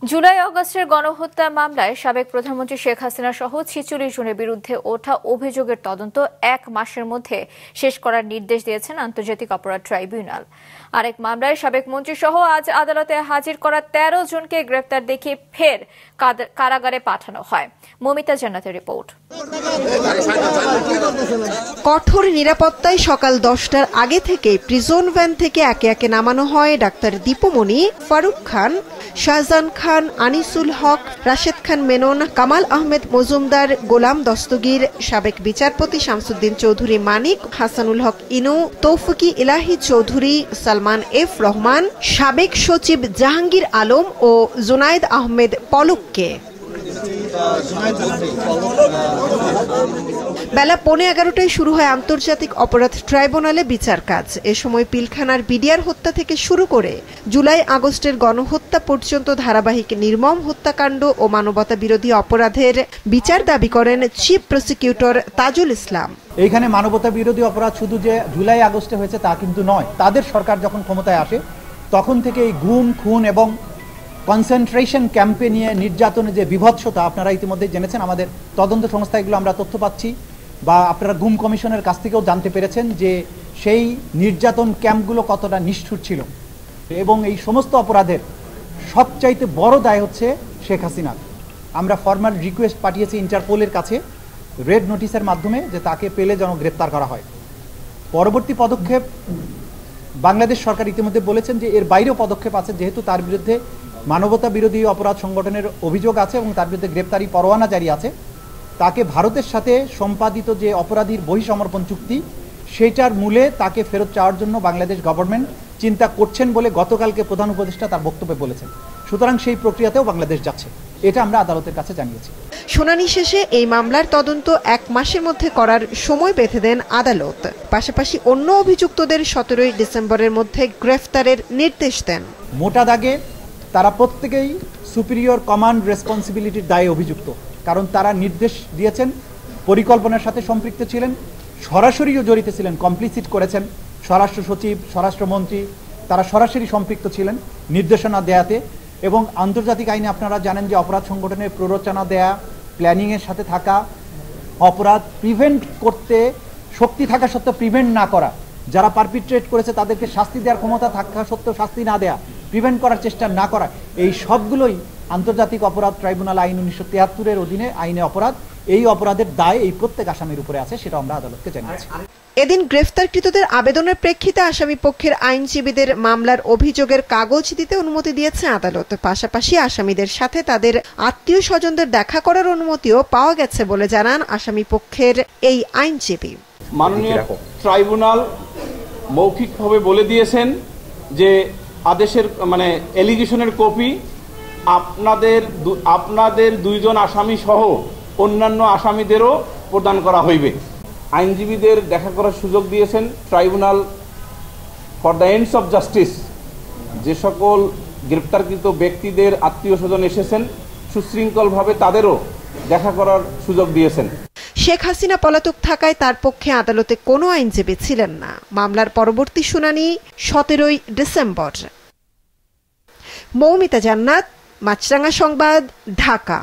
জুলাই আগস্টের গণহত্যা মামলায় সাবেক প্রধানমন্ত্রী শেখ হাসিনা সহ ৪৬ জনের বিরুদ্ধে ওঠা অভিযোগের তদন্ত ১ মাসের মধ্যে শেষ করার নির্দেশ দিয়েছেন আন্তর্জাতিক অপরাধ ট্রাইব্যুনাল। আরেক মামলায় সাবেক মন্ত্রী সহ আজ আদালতে হাজির করা ১৩ জনকে গ্রেফতার দেখিয়ে ফের কারাগারে পাঠানো হয়। মমিতা জান্নাতের রিপোর্ট। কঠোর নিরাপত্তায় সকাল ১০টার আগে থেকে প্রিজন ভ্যান থেকে একে একে নামানো হয় ডাক্তার দীপুমণি, ফারুক খান, শাহজাহান খান, আনিসুল হক, রাশেদ খান মেনন, কামাল আহমেদ মজুমদার, গোলাম দস্তগীর, সাবেক বিচারপতি শামসুদ্দিন চৌধুরী মানিক, হাসানুল হক ইনু, তৌফিকি ইলাহি চৌধুরী, সালমান এফ রহমান, সাবেক সচিব জাহাঙ্গীর আলম ও জুনায়েদ আহমেদ পলককে। বেলা 11:15টায় শুরু হয় আন্তর্জাতিক অপরাধ ট্রাইব্যুনালে বিচার কাজ। এ সময় পিলখানার বিডিআর হত্যা থেকে শুরু করে জুলাই আগস্টের গণহত্যা পর্যন্ত ধারাবাহিক নির্মম হত্যাকাণ্ড ও মানবতা বিরোধী অপরাধের বিচার দাবি করেন চিফ প্রসিকিউটর তাজুল ইসলাম। এইখানে মানবতা বিরোধী অপরাধ শুধু যে জুলাই আগস্টে হয়েছে তা কিন্তু নয়। তাদের সরকার যখন ক্ষমতায় আসে তখন থেকে এই গুম, খুন এবং কনসেন্ট্রেশন ক্যাম্পে নিয়ে নির্যাতনের যে বিভৎসতা আপনারা ইতিমধ্যে জেনেছেন। আমাদের তদন্ত সংস্থা এগুলো আমরা তথ্য পাচ্ছি, বা আপনারা গুম কমিশনের কাছ থেকেও জানতে পেরেছেন যে সেই নির্যাতন ক্যাম্পগুলো কতটা নিষ্ঠুর ছিল। এবং এই সমস্ত অপরাধের সবচাইতে বড় দায় হচ্ছে শেখ হাসিনা। আমরা ফরমাল রিকোয়েস্ট পাঠিয়েছি ইন্টারপোলের কাছে রেড নোটিশের মাধ্যমে যে তাকে পেলে যেন গ্রেপ্তার করা হয়। পরবর্তী পদক্ষেপ বাংলাদেশ সরকার ইতিমধ্যে বলেছেন যে এর বাইরেও পদক্ষেপ আছে, যেহেতু তার বিরুদ্ধে মানবতা বিরোধী অপরাধ সংগঠনের অভিযোগ আছে এবং তার বিরুদ্ধে গ্রেপ্তারি পরোয়ানা জারি আছে। তাকে ভারতের সাথে সম্পাদিত যে অপরাধীর বহিঃসমর্পণ চুক্তি, সেটার মূলে তাকে ফেরত চাওয়ার জন্য বাংলাদেশ গভর্নমেন্ট চিন্তা করছেন বলে গতকালকে প্রধান উপদেষ্টা তার বক্তব্যে বলেছেন। সুতরাং সেই প্রক্রিয়াতেও বাংলাদেশ যাচ্ছে, এটা আমরা আদালতের কাছে জানিয়েছি। শুনানি শেষে এই মামলার তদন্ত ১ মাসের মধ্যে করার সময় বেঁধে দেন আদালত। পাশাপাশি অন্য অভিযুক্তদের ১৭ ডিসেম্বরের মধ্যে গ্রেফতারের নির্দেশ দেন। মোটা দাগে তারা প্রত্যেকেই সুপিরিয়র কমান্ড রেসপন্সিবিলিটির দায়ে অভিযুক্ত, কারণ তারা নির্দেশ দিয়েছেন, পরিকল্পনার সাথে সম্পৃক্ত ছিলেন, সরাসরিও জড়িত ছিলেন, কমপ্লিসিট করেছেন। স্বরাষ্ট্র সচিব, স্বরাষ্ট্রমন্ত্রী তারা সরাসরি সম্পৃক্ত ছিলেন নির্দেশনা দেয়াতে। এবং আন্তর্জাতিক আইনে আপনারা জানেন যে অপরাধ সংগঠনের প্ররোচনা দেয়া, প্ল্যানিংয়ের সাথে থাকা, অপরাধ প্রিভেন্ট করতে শক্তি থাকা সত্ত্বেও প্রিভেন্ট না করা, যারা পারপিট্রেট করেছে তাদেরকে শাস্তি দেওয়ার ক্ষমতা থাকা সত্ত্বেও শাস্তি না দেয়া, প্রিভেন্ট করার চেষ্টা না করা, এই সবগুলোই আন্তর্জাতিক অপরাধ ট্রাইব্যুনাল আইন ১৯৭৩-এর অধীনে আইনে অপরাধ। এই অপরাধের দায় এই প্রত্যেক আসামির উপরে আছে, সেটা আমরা আদালতকে জানিয়েছি। এদিন গ্রেফতারকৃতদের আবেদনের প্রেক্ষিতে আসামি পক্ষের আইনজীবীদের মামলার অভিযোগের কাগজ দিতে অনুমতি দিয়েছে আদালত। পাশাপাশি আসামিদের সাথে তাদের আত্মীয় স্বজনদের দেখা করার অনুমতিও পাওয়া গেছে বলে জানান আসামি পক্ষের এই আইনজীবী। মাননীয় ট্রাইব্যুনাল মৌখিকভাবে বলে দিয়েছেন যে আদেশের এলিগেশনের কপি আপনাদের ২ জন আসামি সহ অন্যান্য আসামিদেরও প্রদান করা হইবে। আইনজীবীদের দেখা করার সুযোগ দিয়েছেন tribunal for the ends of justice. যে সকল গ্রেপ্তারকৃত ব্যক্তিদের আত্মীয় স্বজন এসেছেন, সুশৃঙ্খলভাবে তাদেরও দেখা করার সুযোগ দিয়েছেন। শেখ হাসিনা পলাতক থাকায় তার পক্ষে আদালতে কোনো আইনজীবী ছিলেন না। মামলার পরবর্তী শুনানি ১৭ ডিসেম্বর। মৌমিতা জান্নাত, মাছরাঙা সংবাদ, ঢাকা।